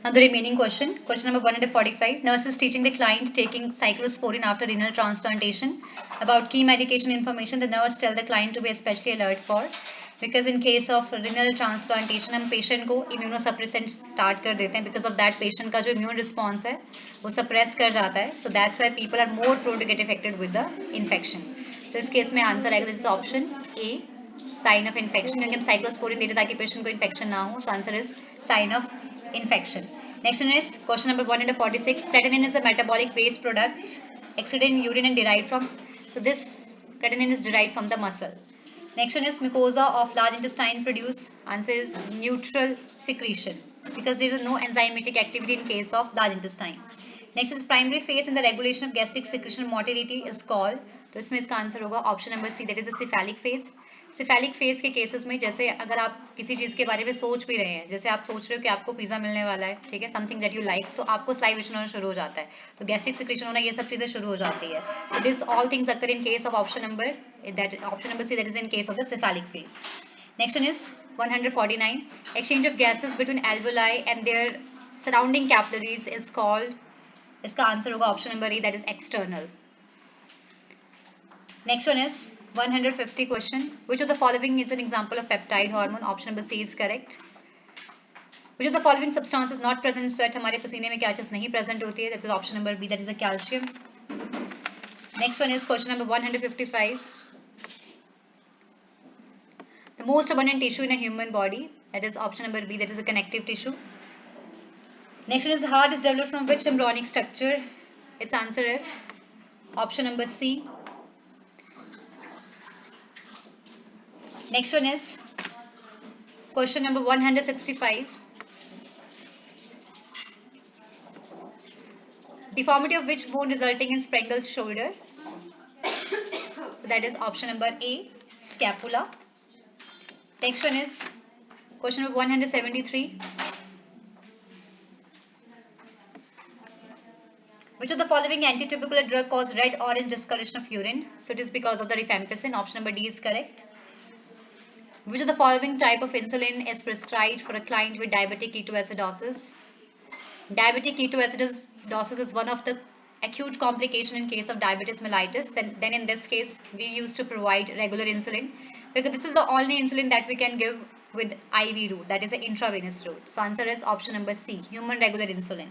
Now the remaining question number 145. Nurse is teaching the client taking cyclosporin after renal transplantation about key medication information. The nurse tell the client to be especially alert for, because in case of renal transplantation हम patient को immunosuppressant start कर देते हैं, because of that patient का जो immune response है वो suppress कर जाता है, so that's why people are more prone to get affected with the infection. So इस केस में आंसर आएगा, this is option A, sign of infection, क्योंकि हम cyclosporin देते ताकि patient को infection ना हो, so answer is sign of infection. Next one is question number 146. Creatinine is a metabolic waste product excreted in urine and derived from. So this creatinine is derived from the muscle. Next one is mucosa of large intestine produce. Answer is neutral secretion, because there is no enzymatic activity in case of large intestine. Next is primary phase in the regulation of gastric secretion motility is called. तो इसमें इसका answer होगा option number C, that is the cephalic phase. Cephalic phase के cases में, जैसे अगर आप किसी चीज़ के बारे में सोच भी रहे हैं, जैसे आप सोच रहे हो कि आपको पिज़्ज़ा मिलने वाला है, ठीक है, समथिंग दैट यू लाइक, तो आपको सलाइवेशन होना शुरू हो जाता है, तो गैस्ट्रिक सिक्रेशन होना, ये सब चीज़ें शुरू हो जाती है. तो this all things occur in case of option number C, that is in case of the cephalic phase. Next one is 149. Exchange of gases between alveoli and their surrounding capillaries is called. इसका answer होगा option number A, that is external. Next one is 150 question. Which of the following is an example of peptide hormone? Option number C is correct. Which of the following substance is not present in sweat? हमारे पसीने में क्या चीज नहीं present होती है? That is option number B, that is a calcium. Next one is question number 155. The most abundant tissue in a human body, that is option number B, that is a connective tissue. Next one is the heart is developed from which embryonic structure? Its answer is option number C. Next one is question number 165. Deformity of which bone resulting in Sprengel's shoulder? So that is option number A, scapula. Next one is question number 173. Which of the following antitubercular drug cause red orange discoloration of urine? So it is because of the rifampicin. Option number D is correct. Which of the following type of insulin is prescribed for a client with diabetic ketoacidosis? Diabetic ketoacidosis is one of the acute complication in case of diabetes mellitus, and then in this case we used to provide regular insulin, because this is the only insulin that we can give with IV route, that is the intravenous route. So answer is option number C, human regular insulin.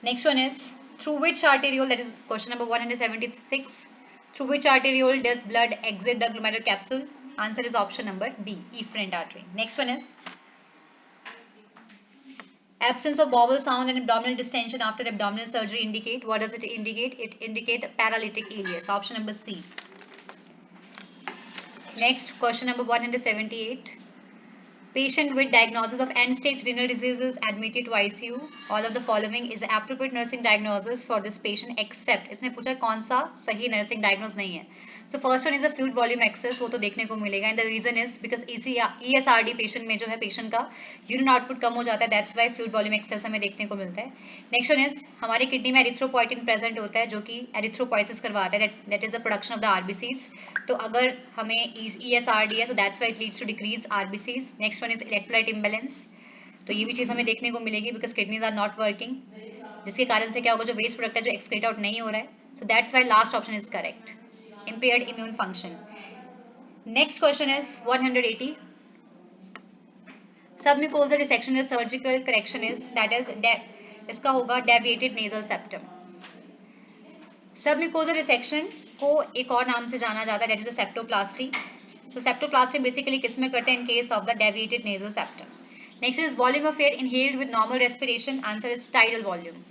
Next one is through which arteriole, that is question number 176. Through which arteriole does blood exit the glomerular capsule? Answer is option number B, efferent artery. Next one is absence of bowel sound and abdominal distension after abdominal surgery indicate. What does it indicate? It indicates paralytic ileus. Option number C. Next, question number 178. Patient with diagnosis of end-stage renal disease is admitted to ICU. All of the following is appropriate nursing diagnosis for this patient except. इसने पूछा कौन सा सही nursing diagnose नहीं है. So first one is a fluid volume excess, वो तो देखने को मिलेगा, and the reason is because ESRD patient में जो है patient का urine output कम हो जाता है, that's why fluid volume excess हमें देखने को मिलता है. Next one is हमारी किडनी में erythropoietin present होता है जो कि erythropoiesis करवाता है, that is the production of the RBCs. तो अगर हमें ESRD है, so that's why it leads to decreased RBCs. Next one is electrolyte imbalance. तो ये भी चीज़ हमें देखने को मिलेगी because kidneys are not working, जिसके कारण से क्या होगा, जो वेस्ट प्रोडक्ट है जो एक्सक्रीट आउट नहीं हो रहा है. So that's why last option is correct. Impaired immune function. Next question is 180. Submucosal resection is surgical correction is, that is इसका होगा deviated nasal septum. Submucosal resection को एक और नाम से जाना जाता है, that is a septoplasty. So septoplasty basically किस में करते हैं? In case of the deviated nasal septum. Next is volume of air inhaled with normal respiration. Answer is tidal volume.